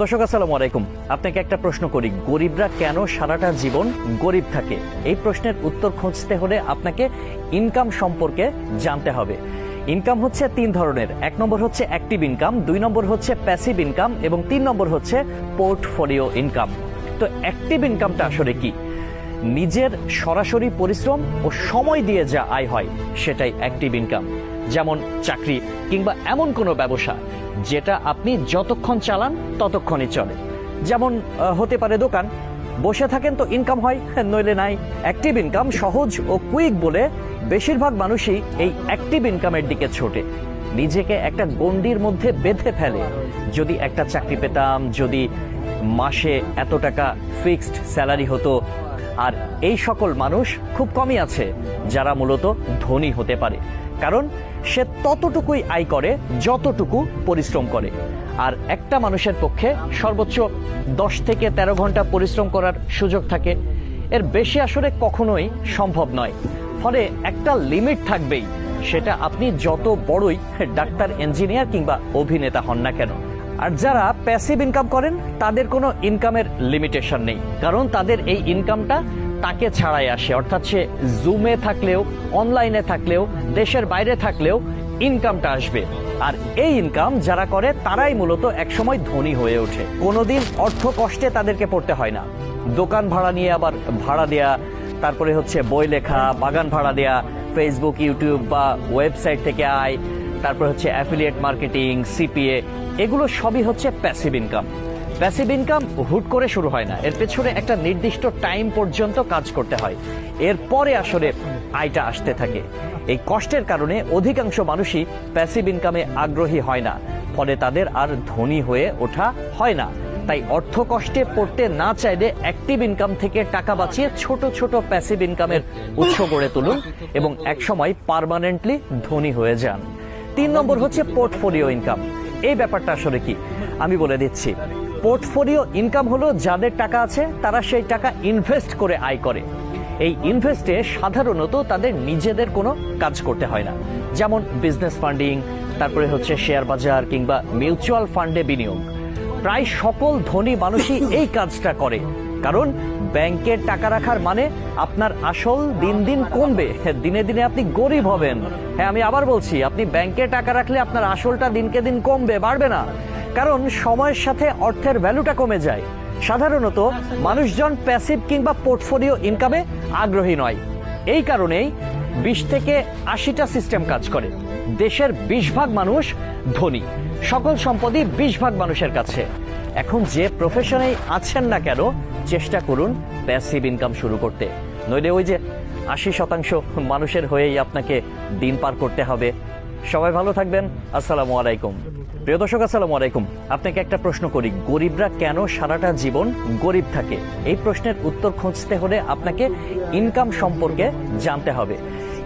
দর্শক আসসালামু আলাইকুম। আপনাকে একটা প্রশ্ন করি, গরিবরা কেন সারাটা জীবন গরিব থাকে? এই প্রশ্নের উত্তর খুঁজতে হলে আপনাকে ইনকাম সম্পর্কে জানতে হবে। ইনকাম হচ্ছে তিন ধরনের। এক নম্বর হচ্ছে অ্যাক্টিভ ইনকাম, দুই নম্বর হচ্ছে প্যাসিভ ইনকাম এবং তিন নম্বর হচ্ছে পোর্টফোলিও ইনকাম। তো অ্যাক্টিভ ইনকামটা আসলে কি? নিজের সরাসরি পরিশ্রম ও সময় দিয়ে যা আয় হয় সেটাই অ্যাক্টিভ ইনকাম। যেমন চাকরি কিংবা এমন কোনো ব্যবসা যেটা আপনি যতক্ষণ চালান ততক্ষণই চলে। যেমন হতে পারে দোকান, বসে থাকেন তো ইনকাম হয়, নইলে নাই। অ্যাক্টিভ ইনকাম সহজ ও কুইক বলে বেশিরভাগ মানুষই এই অ্যাক্টিভ ইনকামের দিকে ছোটে, নিজেকে একটা গণ্ডির মধ্যে বেঁধে ফেলে। যদি একটা চাকরি পেতাম, যদি মাসে এত টাকা ফিক্সড স্যালারি হতো। আর এই সকল মানুষ খুব কমই আছে যারা মূলত ধনী হতে পারে, কারণ সে ততটুকুই আয় করে যতটুকু পরিশ্রম করে। আর একটা মানুষের পক্ষে সর্বোচ্চ 10 থেকে 13 ঘন্টা পরিশ্রম করার সুযোগ থাকে, এর বেশি আসলে কখনোই সম্ভব নয়। ফলে একটা লিমিট থাকবেই, সেটা আপনি যত বড়ই ডাক্তার, ইঞ্জিনিয়ার কিংবা অভিনেতা হন না কেন। আর যারা প্যাসিভ ইনকাম করেন তাদের কোনো ইনকামের লিমিটেশন নেই, কারণ তাদের এই ইনকামটা তাকে ছাড়াই আসে। অর্থাৎ সে জুমে থাকলেও, অনলাইনে থাকলেও, দেশের বাইরে থাকলেও ইনকামটা আসবে। আর এই ইনকাম যারা করে তারাই মূলত একসময় ধনী হয়ে ওঠে। কোনোদিন অর্থ কষ্টে তাদেরকে পড়তে হয় না। দোকান ভাড়া নিয়ে আবার ভাড়া দেয়া, তারপরে হচ্ছে বই লেখা, বাগান ভাড়া দেয়া, ফেসবুক, ইউটিউব বা ওয়েবসাইট থেকে আয়, তারপর হচ্ছে অ্যাফিলিয়েট মার্কেটিং, সিপিএ, এগুলো সবই হচ্ছে প্যাসিভ ইনকাম। প্যাসিভ ইনকাম হুট করে শুরু হয় না, এর পেছনে একটা নির্দিষ্ট টাইম পর্যন্ত কাজ করতে হয়, এরপরে আসলে আয়টা আসতে থাকে। এই কষ্টের কারণে অধিকাংশ মানুষই প্যাসিভ ইনকামে আগ্রহী হয় না, ফলে তাদের আর ধনী হয়ে ওঠা হয় না। তাই অর্থ কষ্টে পড়তে না চাইলে অ্যাক্টিভ ইনকাম থেকে টাকা বাঁচিয়ে ছোট ছোট প্যাসিভ ইনকামের উৎস গড়ে তুলুন এবং একসময় পার্মানেন্টলি ধনী হয়ে যান। 3 নম্বর হচ্ছে পোর্টফোলিও ইনকাম। এই ব্যাপারটা আসলে কি আমি বলে দিচ্ছি। পোর্টফোলিও ইনকাম হলো যাদের টাকা আছে তারা সেই টাকা ইনভেস্ট করে আয় করে। এই ইনভেস্টে সাধারণত তাদের নিজেদের কোনো কাজ করতে হয় না, যেমন বিজনেস ফান্ডিং, তারপরে হচ্ছে শেয়ার বাজার কিংবা মিউচুয়াল ফান্ডে বিনিয়োগ। প্রায় সকল ধনী মানুষই এই কাজটা করে, কারণ ব্যাংকে টাকা রাখার মানে আপনার আসল দিন দিন কমবে, দিনে দিনে আপনি গরিব হবেন। হ্যাঁ, আমি আবার বলছি, আপনি ব্যাংকে টাকা রাখলে আপনার আসলটা দিনকে দিন কমবে, বাড়বে না, কারণ সময়ের সাথে অর্থের ভ্যালুটা কমে যায়। সাধারণত মানুষজন প্যাসিভ কিংবা পোর্টফোলিও ইনকামে আগ্রহী নয়। এই কারণেই 20 থেকে 80টা সিস্টেম কাজ করে। দেশের 20 ভাগ মানুষ ধনী, সকল সম্পত্তি 20 ভাগ মানুষের কাছে। এখন যে প্রফেশনেই আছেন না কেন, চেষ্টা করুন প্যাসিভ ইনকাম শুরু করতে, নইলে ওই যে 80% মানুষের হয়েই আপনাকে দিন পার করতে হবে। সবাই ভালো থাকবেন। আসসালামু আলাইকুম। প্রিয় দর্শক আসসালামু আলাইকুম। আপনাকে একটা প্রশ্ন করি, গরিবরা কেন সারাটা জীবন গরিব থাকে? এই প্রশ্নের উত্তর খুঁজতে হলে আপনাকে ইনকাম সম্পর্কে জানতে হবে।